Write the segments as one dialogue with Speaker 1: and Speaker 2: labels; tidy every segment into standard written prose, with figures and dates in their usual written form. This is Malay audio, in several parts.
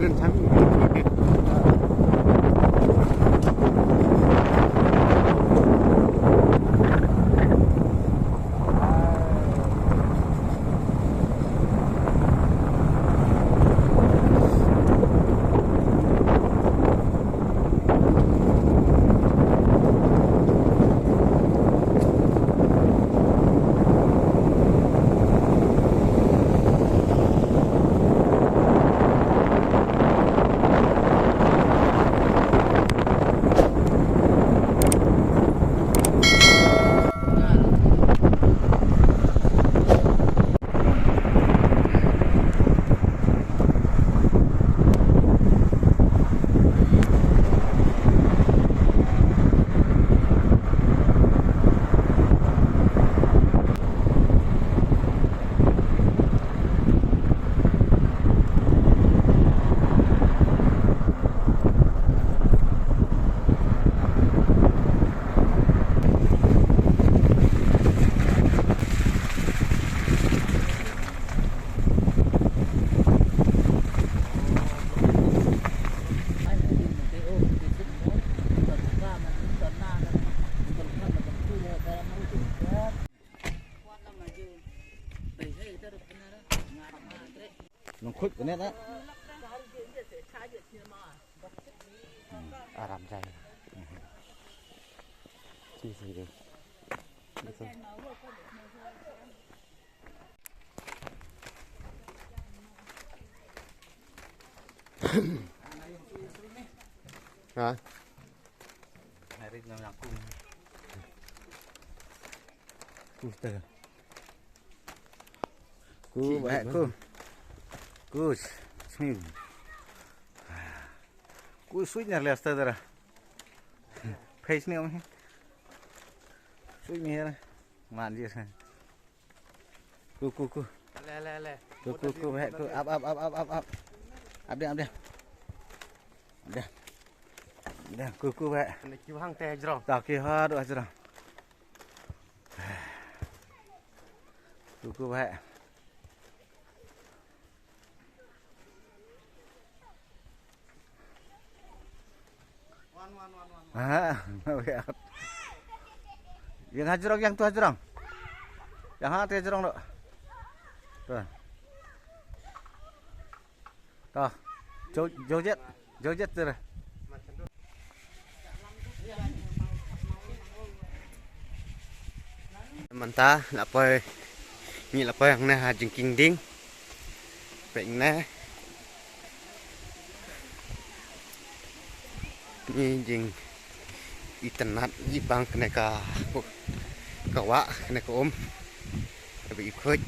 Speaker 1: dan kami. Khuyết cái nét á. Làm ra chi gì được. Rồi. Này đi làm cung. Cung từ. Cu vậy cu. Kus, swing. Kus swing na lihat tadi. Face ni om. Swing ni ya. Mandi ya. Ku.
Speaker 2: Le.
Speaker 1: Ku. Baik ku. Up. Up dia. Dah. Ku baik.
Speaker 2: Kena kiu hang teh jerong.
Speaker 1: Tak kira doa jerong. Ku baik. Lihat. Yang hajrong, yang tu hajrong. Yang hati hajrong dok. Tuh. Tuh. Jojet tu.
Speaker 2: Mantap, lapoi. Ni lapoi yang nah jengking ding. Pek nah. Ni jeng itenat ibang kena kawa kena om tapi ikut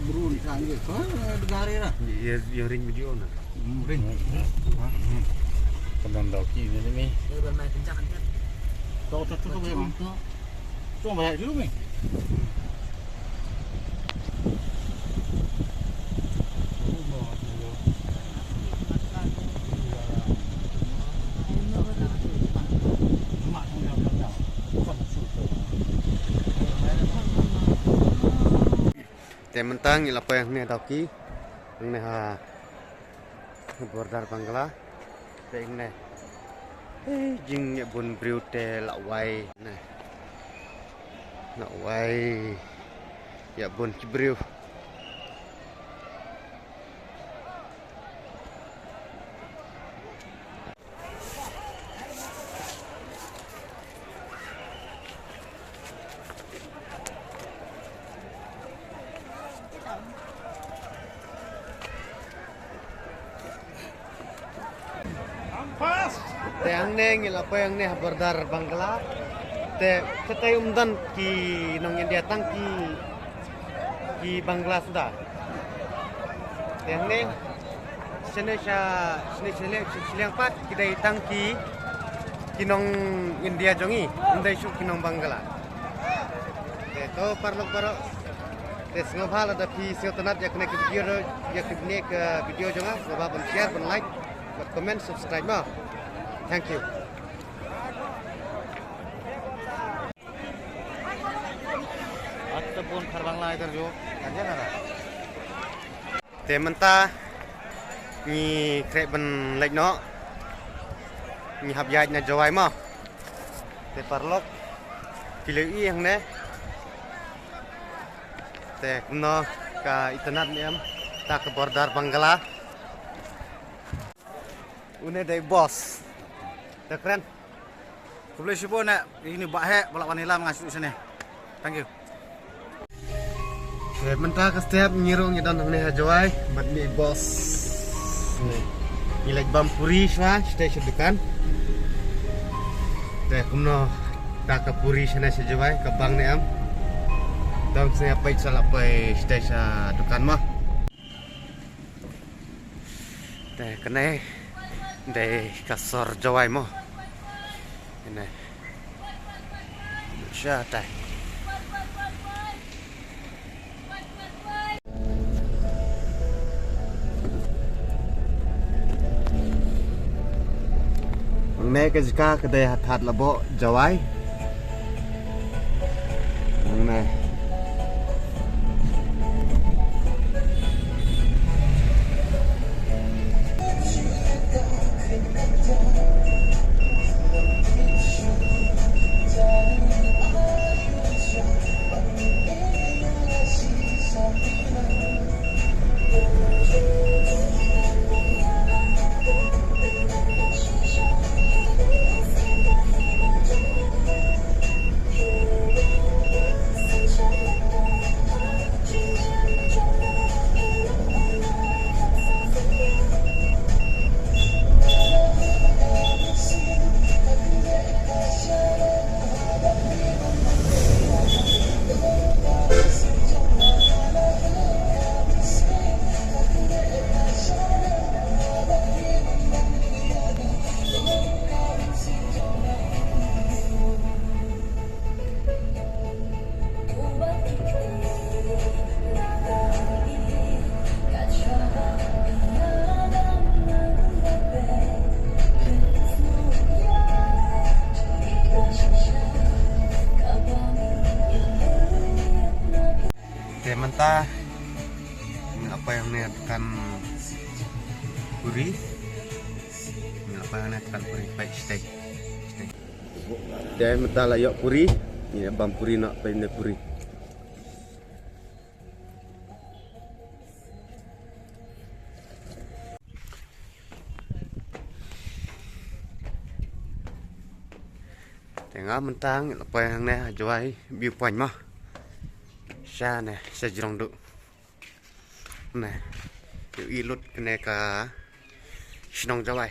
Speaker 1: Berun sang je. Kau negara lah.
Speaker 2: Ya ring video na.
Speaker 1: Ring. Kembang daki ni.
Speaker 2: Bermain kencang kan.
Speaker 1: Tuh memang. Tuh banyak dulu ni.
Speaker 2: Mentang ni apa yang ni daki, yang ni border Bangla, yang ni jing bun briute lawai, lawai ya bun cibriu. hang neng ngil apa yang neh bordar Bangla te ketai umdan ki nong India tang ki Bangla sudah te hang neng sene seliang pat kidai tang ki nong India jongi undai su ki nong Bangla te to parlok baro te ngobhala da pi siotanat yak nek video jonga ngobha ban share ban like ban comment subscribe ma. Thank you.
Speaker 1: Atau pun Karbangla itu jo, aja nara.
Speaker 2: Tementa ni krep ben lek no ni hab yai na jawai ma. Te parlok kilei yang ne. Te no ka internet ni am ta ke bordar Bangla. Une dai boss. Te keren.
Speaker 1: Boleh siapa nak ini bahaya balak wanita mengasuh sini. Thank you.
Speaker 2: Mentah ke setiap nyirung ni dan ne jawai mat ni boss. Ni lek bampuri swa station dekan. Te kumno ta ke puri sana sejawai ke bang ni am. Dong saya pai salah pai station dekan mah. Te kena dai kasor jawai mo. Ini. Syata. Mengenai kezika kedai hat lebo jawai. Mengenai. Mentah apa yang ni tekan puri apa yang ni tekan puri baik steak dia mentah layak puri ni bam puri nak pindah puri tengah mentang apa yang ni jual viewpoint mah Sa nè, sa jirong du. Nè, yêu ilut kene ka sinong jawai.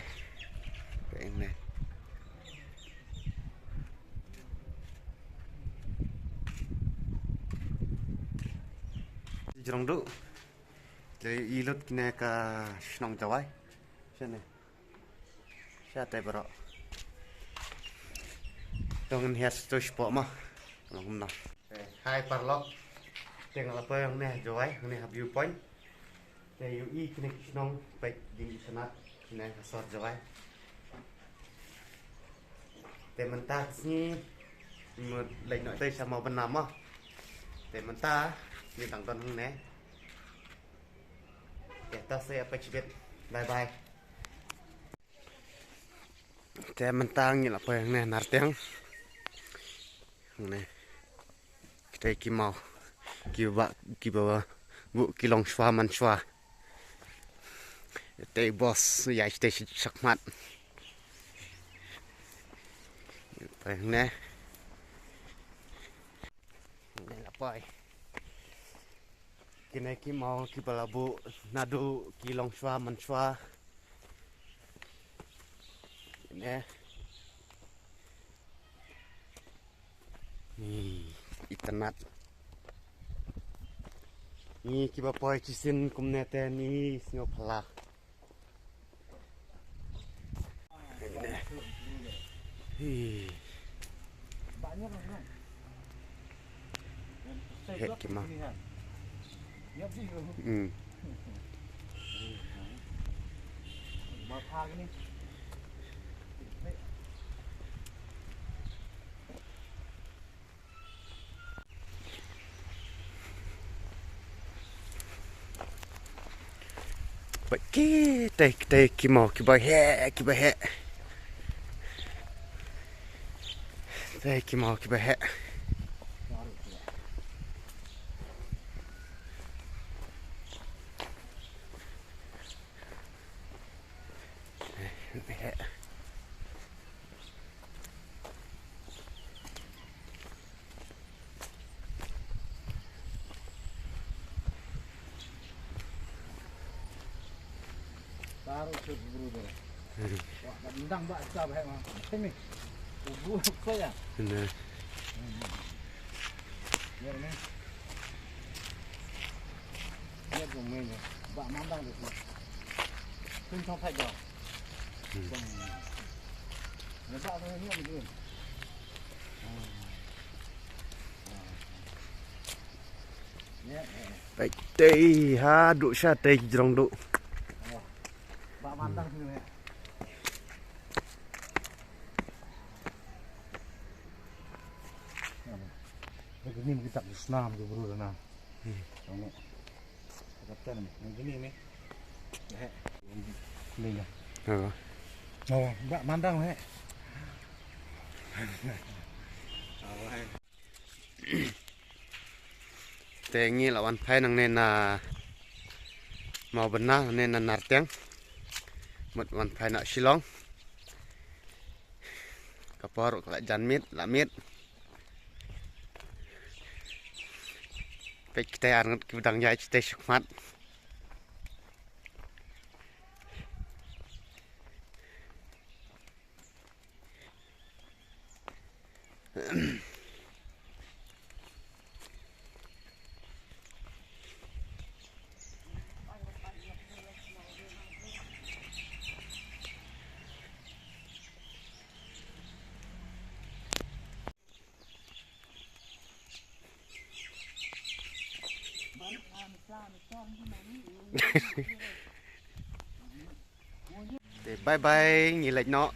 Speaker 2: Kayak nè. Jirong du. Jadi ilut kene ka sinong jawai. Sa nè. Sa tay bro. Dongen hias tu sport mah. Ngom na. Hai parlok. Tengok apa yang ni jawai, ni viewpoint. Tengok UI kena kisnong baik di sana, kena kasar jawai. Tengok mentah ni, lagi nak tanya sama bernama. Tengok mentah ni tangton ni. Kita saya apa cibet, bye bye. Tengok mentah ni apa yang ni nartiang. Ni kita ikimau. Kiba bu kilong shwa man shwa te boss ya ste sakmat pa ne la pai kine ki mau ki balabu nadu kilong shwa man shwa ne Ni itanat. Ni kiba poi cisin kumnete ni singo pala.
Speaker 1: Banyak kan?
Speaker 2: Het kima.
Speaker 1: Siap sih. Mau pagi nih.
Speaker 2: Baik kita kima kiba he. Teh kima kiba he.
Speaker 1: Taruh ke buru dah. Wah, bendang bak sab he mah. Sini. Ubu ko ya.
Speaker 2: Nah.
Speaker 1: Biar ni. Biar gomeng ya. Bak mandang tu. Kun chong phai jao. Nampak tu ni ni. Ya.
Speaker 2: Baik teh ha duk sya teh jerong duk.
Speaker 1: Bak mandang sini ni. Begini kita senam tu bro na. Tengok. Kata ni, begini ni. He. Ni lah.
Speaker 2: Ha.
Speaker 1: Oh, bak mandang he.
Speaker 2: Tengi lawan phai nang nena mau benar nena narteng. Mut wan phai nak Shillong. Kapor kalak janmit lamit. Baik kita arngat kudang jai kita syukmat. Bye bye, nghỉ lệch nó.